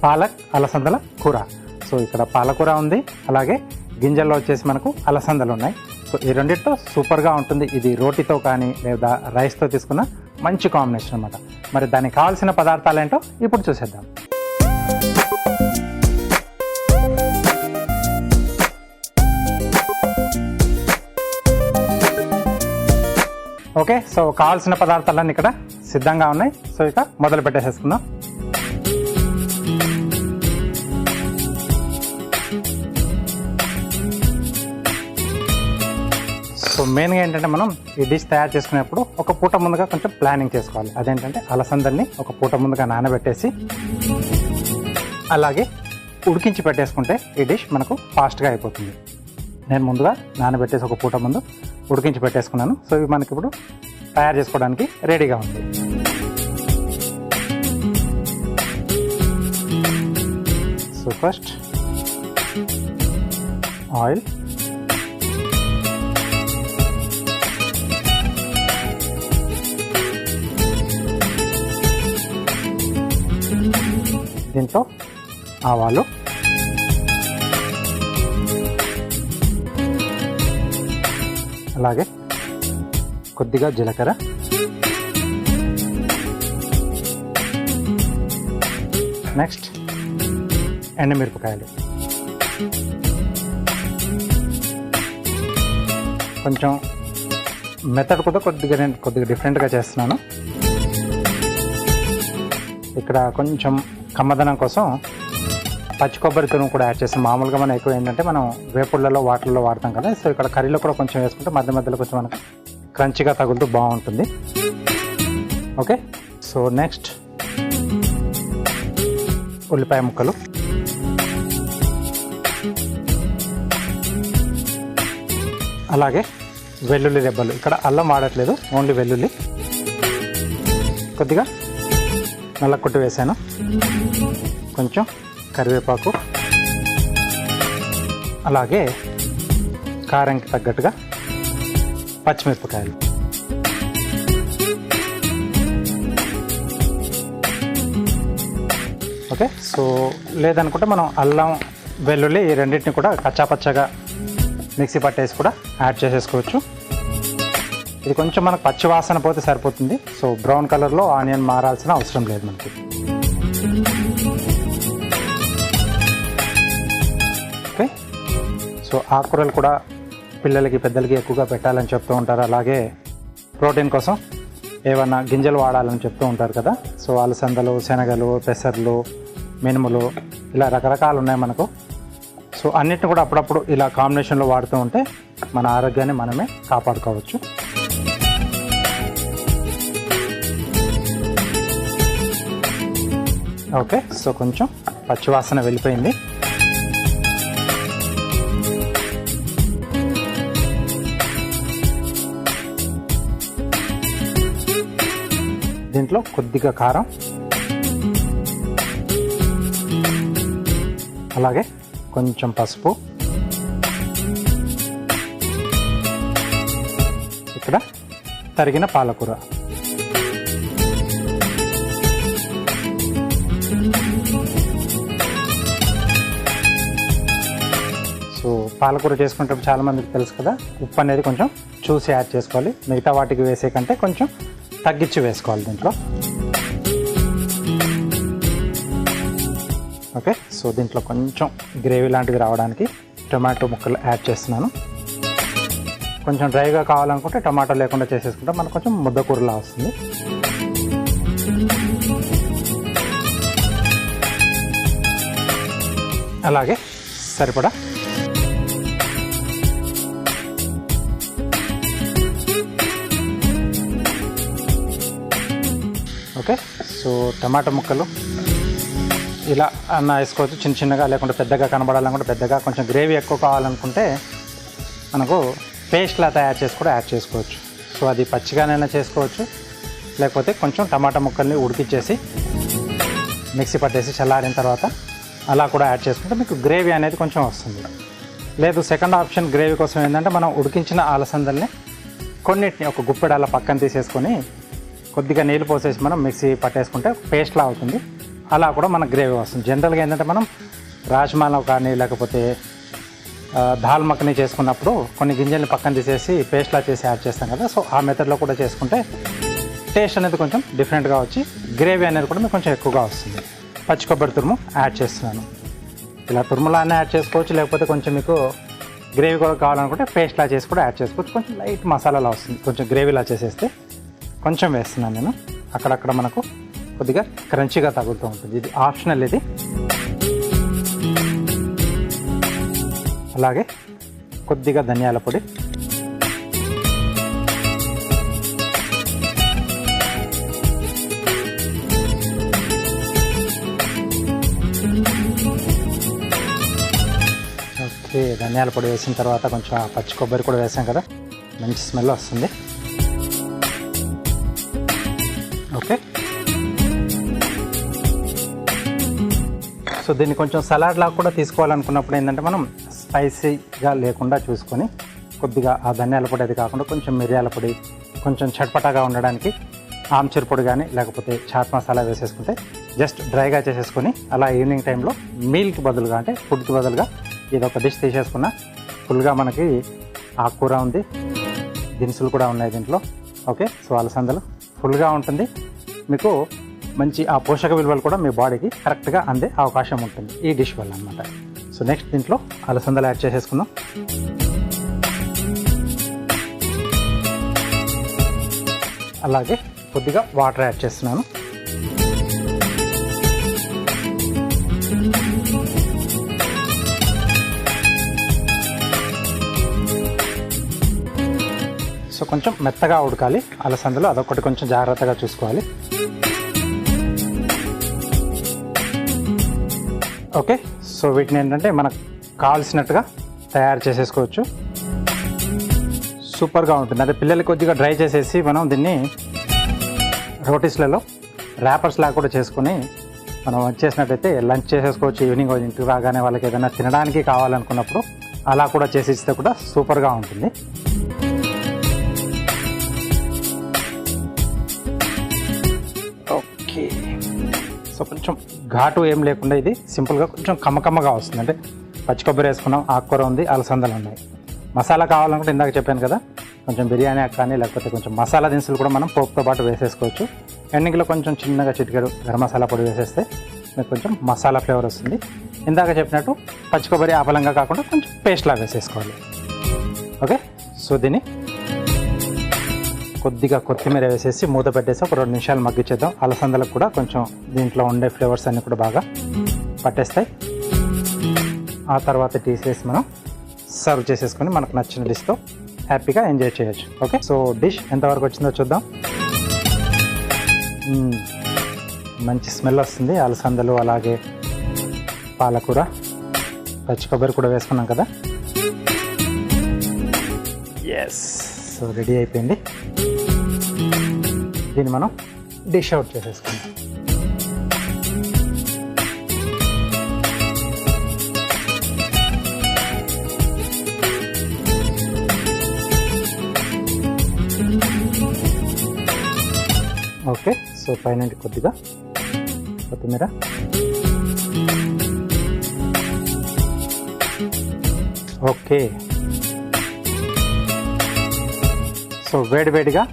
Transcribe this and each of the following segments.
పాలక్ అలసందల కూర. సో ఇక్కడ పాలకూర ఉంది, అలాగే గింజల్లో వచ్చేసి మనకు అలసందలు ఉన్నాయి. సో ఈ రెండింటితో సూపర్గా ఉంటుంది. ఇది రోటీతో కానీ లేదా రైస్తో తీసుకున్న మంచి కాంబినేషన్ అన్నమాట. మరి దానికి కావాల్సిన పదార్థాలు ఏంటో ఇప్పుడు చూసేద్దాం. ఓకే, సో కావాల్సిన పదార్థాలన్నీ ఇక్కడ సిద్ధంగా ఉన్నాయి. సో ఇక మొదలు పెట్టేసేసుకుందాం. సో మెయిన్గా ఏంటంటే మనం ఈ డిష్ తయారు చేసుకునేప్పుడు ఒక పూట ముందుగా కొంచెం ప్లానింగ్ చేసుకోవాలి. అదేంటంటే అలసందల్ని ఒక పూట ముందుగా నానబెట్టేసి అలాగే ఉడికించి పెట్టేసుకుంటే ఈ డిష్ మనకు ఫాస్ట్గా అయిపోతుంది. నేను ముందుగా నానబెట్టేసి ఒక పూట ముందు ఉడికించి పెట్టేసుకున్నాను. సో ఇవి మనకి ఇప్పుడు తయారు చేసుకోవడానికి రెడీగా ఉంది. సో ఫస్ట్ ఆయిల్, దీంట్లో ఆవాలు, అలాగే కొద్దిగా జీలకర్ర, నెక్స్ట్ ఎండుమిరపకాయలు, కొంచెం మెథడ్ కూడా కొద్దిగా డిఫరెంట్గా చేస్తున్నాను. ఇక్కడ కొంచెం కమ్మదనం కోసం పచ్చి కొబ్బరి తురుము కూడా యాడ్ చేస్తాం. మామూలుగా మనం ఎక్కువ ఏంటంటే మనం వేపుళ్ళలో వాటర్లో వాడతాం కదా. సో ఇక్కడ కర్రీలో కూడా కొంచెం వేసుకుంటే మధ్య మధ్యలో కొంచెం మనకు క్రంచిగా తగులుతూ బాగుంటుంది. ఓకే, సో నెక్స్ట్ ఉల్లిపాయ ముక్కలు, అలాగే వెల్లుల్లి రెబ్బలు. ఇక్కడ అల్లం వాడట్లేదు, ఓన్లీ వెల్లుల్లి. కొద్దిగా నల్ల కొట్టు వేసాను, కొంచెం కరివేపాకు, అలాగే కారంకి తగ్గట్టుగా పచ్చిమిరపకాయలు. ఓకే, సో లేదనుకుంటే మనం అల్లం వెల్లుల్లి ఈ రెండింటిని కూడా కచ్చాపచ్చగా మిక్సీ పట్టేసి కూడా యాడ్ చేసేసుకోవచ్చు. ఇది కొంచెం మనకు పచ్చి వాసన పోతే సరిపోతుంది. సో బ్రౌన్ కలర్లో ఆనియన్ మారాల్సిన అవసరం లేదు మనకి. ఓకే, సో ఆకుకూరలు కూడా పిల్లలకి పెద్దలకి ఎక్కువగా పెట్టాలని చెప్తూ ఉంటారు. అలాగే ప్రోటీన్ కోసం ఏమన్నా గింజలు వాడాలని చెప్తూ ఉంటారు కదా. సో అలసందలు, శనగలు, పెసర్లు, మినుములు ఇలా రకరకాలు ఉన్నాయి మనకు. సో అన్నిటిని కూడా అప్పుడప్పుడు ఇలా కాంబినేషన్లో వాడుతూ ఉంటే మన ఆరోగ్యాన్ని మనమే కాపాడుకోవచ్చు. ఓకే, సో కొంచెం పచ్చివాసన వెళ్ళిపోయింది. దీంట్లో కొద్దిగా కారం, అలాగే కొంచెం పసుపు, ఇక్కడ తరిగిన పాలకూర, సో పాలకూర చేసుకుంటే చాలామందికి తెలుసు కదా, ఉప్పు అనేది కొంచెం చూసి యాడ్ చేసుకోవాలి. మిగతా వాటికి వేసే కంటే కొంచెం తగ్గించి వేసుకోవాలి దీంట్లో. ఓకే, సో దీంట్లో కొంచెం గ్రేవీ లాంటిది రావడానికి టొమాటో ముక్కలు యాడ్ చేస్తున్నాను. కొంచెం డ్రైగా కావాలనుకుంటే టొమాటో లేకుండా చేసేసుకుంటే మనకు కొంచెం ముద్దకూరలా వస్తుంది. అలాగే సరిపడా ఓకే, సో టమాటా ముక్కలు ఇలా అన్న వేసుకోవచ్చు, చిన్న చిన్నగా, లేకుంటే పెద్దగా కనబడాలనుకుంటే పెద్దగా. కొంచెం గ్రేవీ ఎక్కువ కావాలనుకుంటే మనకు పేస్ట్లా తయారు చేసి కూడా యాడ్ చేసుకోవచ్చు. సో అది పచ్చిగానైనా చేసుకోవచ్చు, లేకపోతే కొంచెం టమాటా ముక్కల్ని ఉడికిచ్చేసి మిక్సీ పట్టేసి చల్లారిన తర్వాత అలా కూడా యాడ్ చేసుకుంటే మీకు గ్రేవీ అనేది కొంచెం వస్తుంది. లేదు సెకండ్ ఆప్షన్ గ్రేవీ కోసం ఏంటంటే మనం ఉడికించిన అలసందల్ని కొన్నిటిని ఒక గుప్పెడు అలా పక్కన తీసేసుకొని కొద్దిగా నీళ్ళు పోసేసి మనం మిక్సీ పట్టేసుకుంటే పేస్ట్లా అవుతుంది. అలా కూడా మనకు గ్రేవీ వస్తుంది. జనరల్గా ఏంటంటే మనం రాజ్మాలో కానీ లేకపోతే దాల్ మఖని చేసుకున్నప్పుడు కొన్ని గింజల్ని పక్కన తీసేసి పేస్ట్లా చేసి యాడ్ చేస్తాం కదా. సో ఆ మెథడ్లో కూడా చేసుకుంటే టేస్ట్ అనేది కొంచెం డిఫరెంట్గా వచ్చి గ్రేవీ అనేది కూడా మీకు కొంచెం ఎక్కువగా వస్తుంది. పచ్చి కొబ్బరి తురుము యాడ్ చేస్తున్నాను. ఇలా తురుములానే యాడ్ చేసుకోవచ్చు, లేకపోతే కొంచెం మీకు గ్రేవీ కూడా కావాలనుకుంటే పేస్ట్లా చేసి కూడా యాడ్ చేసుకోవచ్చు. కొంచెం లైట్ మసాలాలా వస్తుంది. కొంచెం గ్రేవీలా చేసేస్తే కొంచెం వేస్తున్నాను నేను. అక్కడక్కడ మనకు కొద్దిగా క్రంచీగా తగులుతూ ఉంటుంది. ఇది ఆప్షనల్. ఇది అలాగే కొద్దిగా ధనియాల పొడి, ఓకే. ధనియాల పొడి వేసిన తర్వాత కొంచెం పచ్చి కొబ్బరి కూడా వేసాం కదా, మంచి స్మెల్ వస్తుంది. ఓకే. సో దీన్ని కొంచెం సలాడ్ లాగా కూడా తీసుకోవాలనుకున్నప్పుడు ఏంటంటే మనం స్పైసీగా లేకుండా చూసుకొని కొద్దిగా ఆ ధనియాల పొడి అది కాకుండా కొంచెం మిరియాల పొడి, కొంచెం చట్పటాగా ఉండడానికి ఆమ్చూర్ పొడి కానీ లేకపోతే చాట్ మసాలా వేసేసుకుంటే జస్ట్ డ్రైగా చేసేసుకొని అలా ఈవినింగ్ టైంలో మీల్కి బదులుగా అంటే ఫుడ్కి బదులుగా ఇదొక డిష్ తీసేసుకున్న ఫుల్గా మనకి ఆకుకూర ఉంది, దినుసులు కూడా ఉన్నాయి దీంట్లో. ఓకే. సో అలసందలు ఫుల్గా ఉంటుంది. మీకు మంచి ఆ పోషక విలువలు కూడా మీ బాడీకి కరెక్ట్గా అందే అవకాశం ఉంటుంది ఈ డిష్ వల్ల అనమాట. సో నెక్స్ట్ దీంట్లో అలసందలు యాడ్ చేసేసుకుందాం. అలాగే కొద్దిగా వాటర్ యాడ్ చేస్తున్నాను. సో కొంచెం మెత్తగా ఉడకాలి అలసందలు, అదొకటి కొంచెం జాగ్రత్తగా చూసుకోవాలి. ఓకే. సో వీటిని ఏంటంటే మనకు కావాల్సినట్టుగా తయారు చేసేసుకోవచ్చు. సూపర్గా ఉంటుంది. అదే పిల్లలకి కొద్దిగా డ్రై చేసేసి మనం దీన్ని రోటీస్లలో ర్యాపర్స్ లాగా కూడా చేసుకొని మనం వచ్చేసినట్టయితే లంచ్ చేసేసుకోవచ్చు. ఈవినింగ్ ఇంటికి రాగానే వాళ్ళకి ఏదైనా తినడానికి కావాలనుకున్నప్పుడు అలా కూడా చేసి ఇస్తే కూడా సూపర్గా ఉంటుంది. ఓకే. సో కొంచెం ఘాటు ఏం లేకుండా ఇది సింపుల్గా కొంచెం కమ్మకమ్మగా వస్తుంది. అంటే పచ్చి కొబ్బరి వేసుకున్నాం, ఆకుకూర ఉంది, అలసందలు ఉన్నాయి. మసాలా కావాలనుకుంటే ఇందాక చెప్పాను కదా, కొంచెం బిర్యానీ కానీ లేకపోతే కొంచెం మసాలా దినుసులు కూడా మనం పోపుతో పాటు వేసేసుకోవచ్చు. ఎండింగ్లో కొంచెం చిన్నగా చిటికెడు గరం మసాలా పొడి వేసేస్తే మీకు కొంచెం మసాలా ఫ్లేవర్ వస్తుంది. ఇందాక చెప్పినట్టు పచ్చి కొబ్బరి ఆపలంగా కాకుండా కొంచెం పేస్ట్లా వేసేసుకోవాలి. ఓకే. సో దీన్ని కొద్దిగా కొత్తిమీర వేసేసి మూత పెట్టేసి ఒక 2 నిమిషాలు మగ్గిచ్చేద్దాం. అలసందలకు కూడా కొంచెం దీంట్లో ఉండే ఫ్లేవర్స్ అన్నీ కూడా బాగా పట్టేస్తాయి. ఆ తర్వాత తీసేసి మనం సర్వ్ చేసేసుకొని మనకు నచ్చిన డిష్తో హ్యాపీగా ఎంజాయ్ చేయొచ్చు. ఓకే. సో డిష్ ఎంతవరకు వచ్చిందో చూద్దాం. మంచి స్మెల్ వస్తుంది. అలసందలు అలాగే పాలకూర, పచ్చి కొబ్బరి కూడా వేసుకున్నాం కదా. ఎస్. సో రెడీ అయిపోయింది. దీన్ని మనం డిష్ అవుట్ చేసేసుకుందాం. ఓకే. సో పైన కొద్దిగా కొత్తిమీర, ఓకే. సో వేడివేడిగా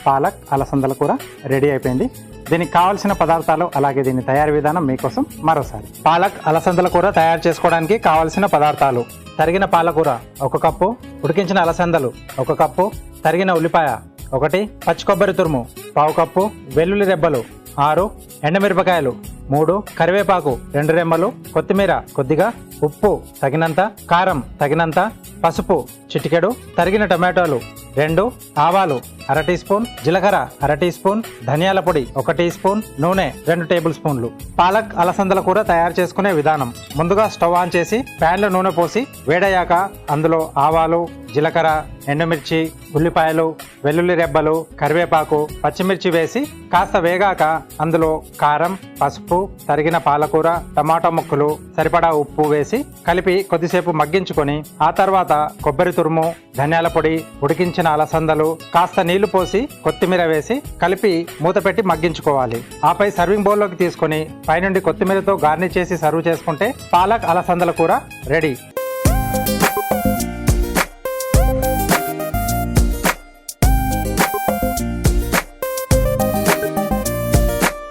పాలక్ అలసందల కూర రెడీ అయిపోయింది. దీనికి కావాల్సిన పదార్థాలు అలాగే దీని తయారీ విధానం మీకోసం మరోసారి. పాలక్ అలసందల కూర తయారు చేసుకోవడానికి కావాల్సిన పదార్థాలు: తరిగిన పాలకూర 1 కప్పు, ఉడికించిన అలసందలు 1 కప్పు, తరిగిన ఉల్లిపాయ 1, పచ్చి కొబ్బరి తురుము 1/2 కప్పు, వెల్లుల్లి రెబ్బలు 6, ఎండుమిరపకాయలు 3, కరివేపాకు 2 రెమ్మలు, కొత్తిమీర కొద్దిగా, ఉప్పు తగినంత, కారం తగినంత, పసుపు చిటికెడు, తరిగిన టమాటోలు 2, ఆవాలు 1/2 టీ స్పూన్, జీలకర్ర 1/2 టీ స్పూన్, ధనియాల పొడి 1 టీ స్పూన్, నూనె 2 టేబుల్ స్పూన్లు. పాలక్ అలసందల కూర తయారు చేసుకునే విధానం: ముందుగా స్టవ్ ఆన్ చేసి ప్యాన్లో నూనె పోసి వేడయ్యాక అందులో ఆవాలు, జీలకర్ర, ఎండుమిర్చి, ఉల్లిపాయలు, వెల్లుల్లి రెబ్బలు, కరివేపాకు, పచ్చిమిర్చి వేసి కాస్త వేగాక అందులో కారం, పసుపు, తరిగిన పాలకూర, టమాటా ముక్కలు, సరిపడా ఉప్పు వేసి వేసి కలిపి కొద్దిసేపు మగ్గించుకొని ఆ తర్వాత కొబ్బరి తురుము, ధనియాల పొడి, ఉడికించిన అలసందలు, కాస్త నీళ్లు పోసి కొత్తిమీర వేసి కలిపి మూత పెట్టి మగ్గించుకోవాలి. ఆపై సర్వింగ్ బౌల్లోకి తీసుకొని పైనుండి కొత్తిమీరతో గార్నిష్ చేసి సర్వ్ చేసుకుంటే పాలక్ అలసందల కూర రెడీ.